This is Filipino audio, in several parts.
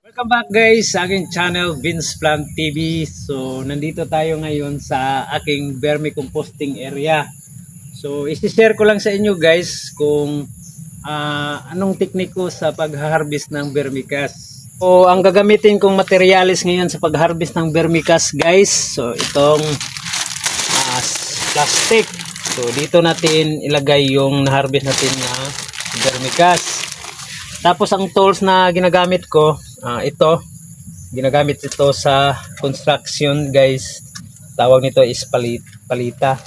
Welcome back guys sa aking channel Vince Plant TV. So nandito tayo ngayon sa aking vermicomposting area. So isi-share ko lang sa inyo guys kung anong teknik ko sa pag-harvest ng vermicast. So ang gagamitin kong materials ngayon sa pag-harvest ng vermicast guys, so itong plastic. So dito natin ilagay yung na-harvest natin na vermicast. Tapos ang tools na ginagamit ko, ito ginagamit ito sa construction guys. Tawag nito is palita.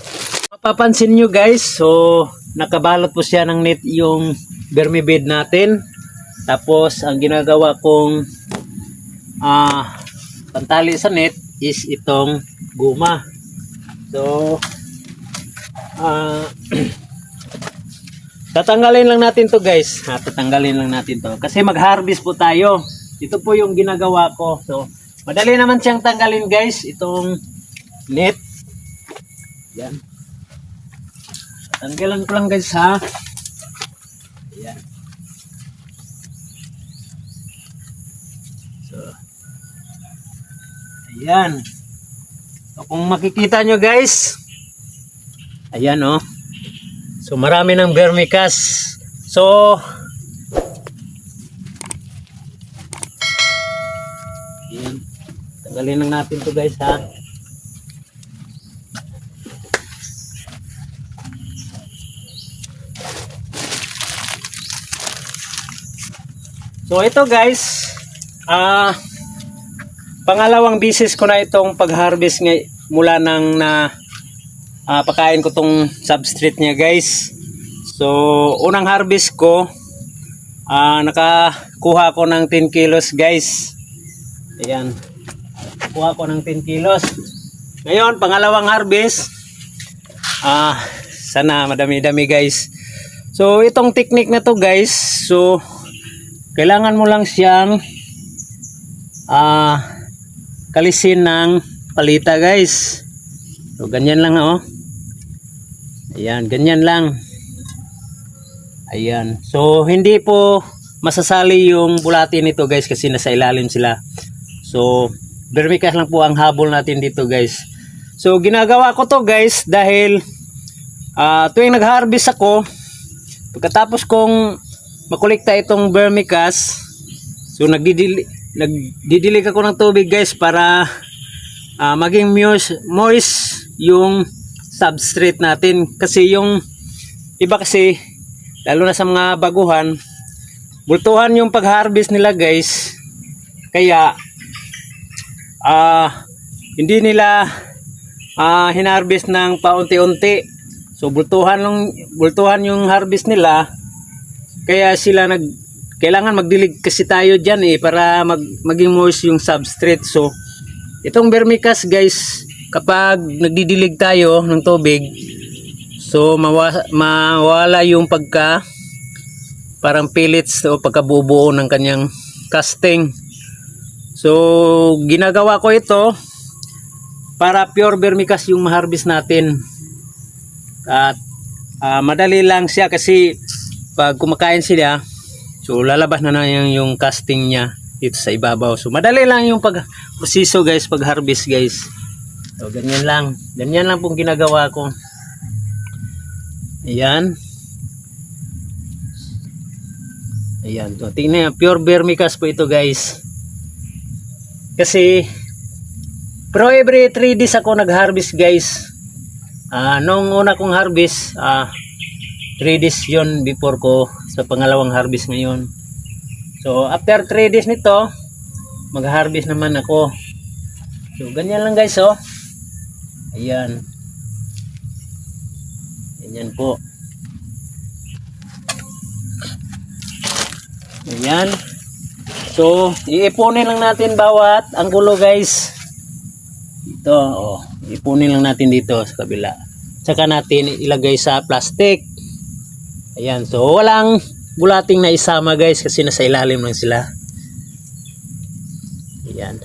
Mapapansin nyo guys, so nakabalot po siya ng net yung vermibed natin. Tapos ang ginagawa kong pantali sa net is itong guma. So tatanggalin lang natin to guys. Tatanggalin lang natin to kasi mag-harvest po tayo. Ito po yung ginagawa ko. So madali naman siyang tanggalin guys, itong net. Yan. Tanggalan ko lang guys ha. Yan. So ayan. So kung makikita nyo guys, ayan oh. So marami ng vermicast. So ayan. Tanggalin lang natin to guys ha. So ito guys, pangalawang bisis ko na itong pag-harvest mula nang pakain ko tong substrate niya guys. So unang harvest ko, nakakuha ko ng 10 kilos guys. Ayan, kuha ko ng 10 kilos. Ngayon pangalawang harvest, sana madami-dami guys. So itong technique na to guys, so kailangan mo lang siyang kalisin ng palita guys. So ganyan lang oh. Ayan, ganyan lang. Ayan. So hindi po masasali yung bulati nito guys kasi nasa ilalim sila. So vermicast lang po ang habol natin dito guys. So ginagawa ko to guys dahil tuwing nag-harvest ako, pagkatapos kong makolekta itong vermicast, so nagdidilig ako ng tubig guys para maging moist yung substrate natin. Kasi yung iba kasi, lalo na sa mga baguhan, bultuhan yung pag-harvest nila guys. Kaya hindi nila hinarvest ng paunti-unti. So bultuhan yung harvest nila. Kaya sila kailangan magdilig kasi tayo dyan para maging moist yung substrate. So itong vermicast guys, kapag nagdidilig tayo ng tubig, so mawala yung parang pellets o pagkabubuo ng kanyang casting. So ginagawa ko ito para pure vermicast yung ma-harvest natin. At madali lang siya kasi pag kumakain sila, so lalabas na yung casting niya dito sa ibabaw. So madali lang yung pag-proseso guys, pag-harvest guys. So ganyan lang pong ginagawa ko. Ayan. Ayan, so tingnan, pure vermicast po ito guys. Kasi pero every 3 days ako nag-harvest guys. Nung una kong harvest, 3 days yun before ko sa pangalawang harvest ngayon. So after 3 days nito, mag-harvest naman ako. So ganyan lang guys oh. Ayan. Ganyan po. Ayan. So iipunin lang natin bawat anggulo guys. Ito oh, iipunin lang natin dito sa kabila. Saka natin ilagay sa plastic. Ayan, so walang bulating na isama guys kasi nasa ilalim lang sila. Ayan.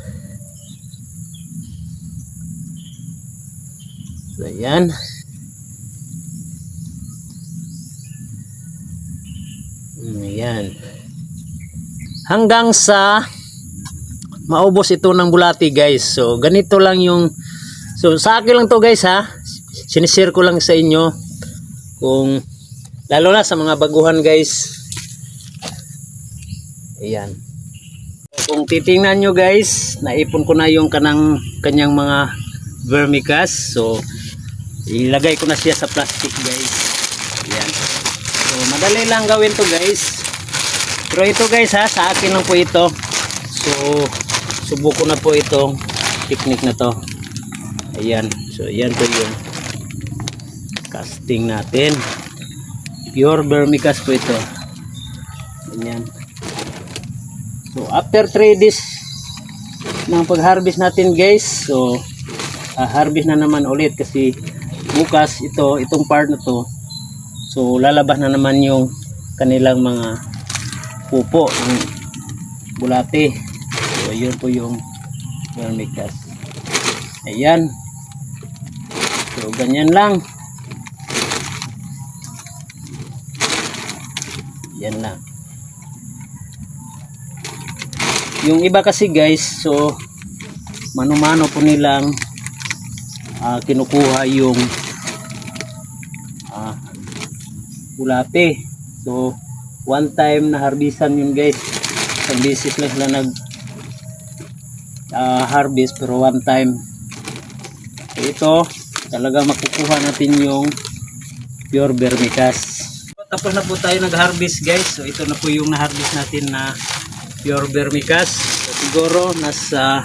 So ayan. Ayan. Hanggang sa maubos ito ng bulati guys. So ganito lang yung, so sa akin lang to guys ha, sinishare ko lang sa inyo, kung lalo na sa mga baguhan guys. Ayan, kung titingnan nyo guys, naipon ko na yung kanyang mga vermicast. So ilagay ko na siya sa plastic guys. Ayan, so madali lang gawin to guys. Pero ito guys ha, sa akin lang po ito. So subuko na po itong technique na to. Ayan, so ayan po yung casting natin. Pure vermicast po ito. Ayan. So after 3 days ng pag-harvest natin guys, so harvest na naman ulit kasi bukas itong part na to, so lalabas na naman yung kanilang mga pupo ng bulate. So yun po yung vermicast. Ayan, so ganyan lang, yan lang. Yung iba kasi guys, so mano-mano po nilang kinukuha yung bulate. So one time na harbisan yun guys, isang beses lang sila nag harvest, pero one time. So ito talaga makukuha natin yung pure vermicast. Tapos na po tayo nag-harvest guys. So ito na po yung na-harvest natin na pure vermicast. So siguro nasa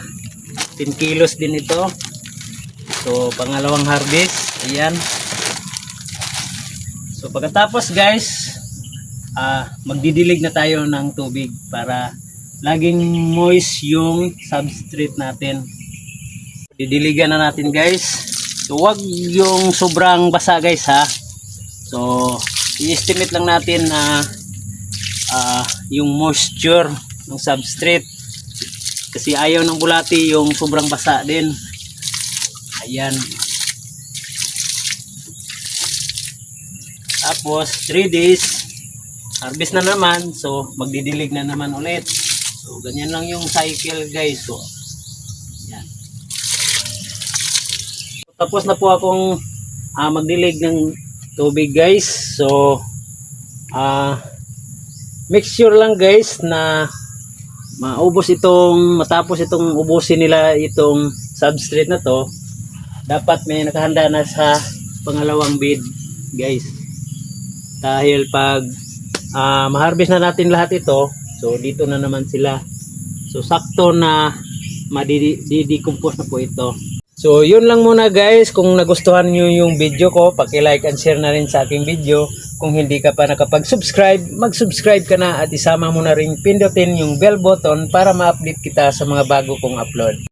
10 kilos din ito. So pangalawang harvest. Ayan. So pagkatapos guys, magdidilig na tayo ng tubig para laging moist yung substrate natin. Didiligan na natin guys. So wag yung sobrang basa guys ha. So i-estimate lang natin na yung moisture ng substrate, kasi ayaw ng bulati yung sobrang basa din. Ayan. Tapos 3 days harvest na naman, so magdidilig na naman ulit. So ganyan lang yung cycle guys. So ayan. Tapos na po akong magdilig ng tubig guys. So make sure lang guys na matapos itong ubusin nila itong substrate na to, dapat may nakahanda na sa pangalawang bed guys. Dahil pag ma-harvest na natin lahat ito, so dito na naman sila. So sakto na madi-decompose na po ito. So yun lang muna guys. Kung nagustuhan nyo yung video ko, paki-like and share na rin sa aking video. Kung hindi ka pa nakapag-subscribe, mag-subscribe ka na at isama mo na rin pindutin yung bell button para ma-update kita sa mga bago kong upload.